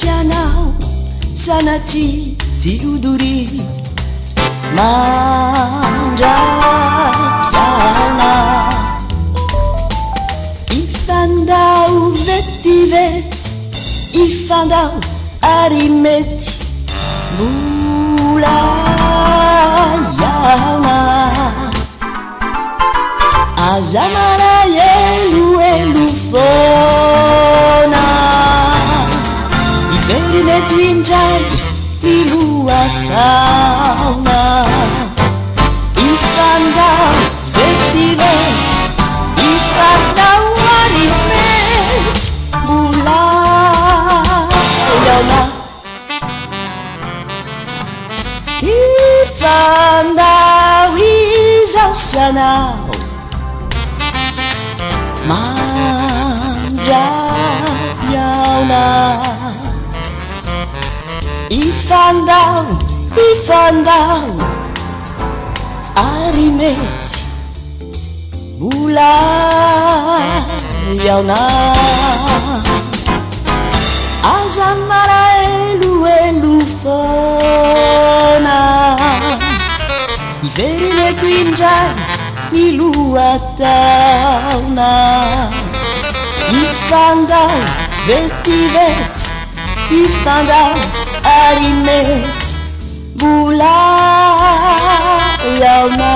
Sianao sanatry tsy odory mandrapiana ifandao vetivety ifandao ary mety mbola iaona aza maray eloelo foana iveriny eto indray ny lohataona ifandao vetivety ifandao ary mety mbola iaona ifandao izao sianao mandrapiaona ifandao ary mety mbola iaona aza maraeloelo foana iveriny eto indray ny lohataona ifandao vetivety ifandao ary mety mbola iaona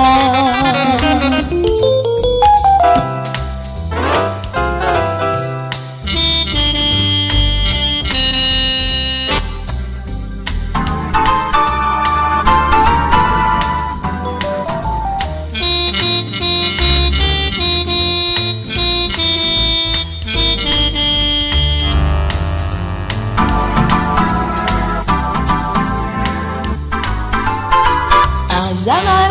Zama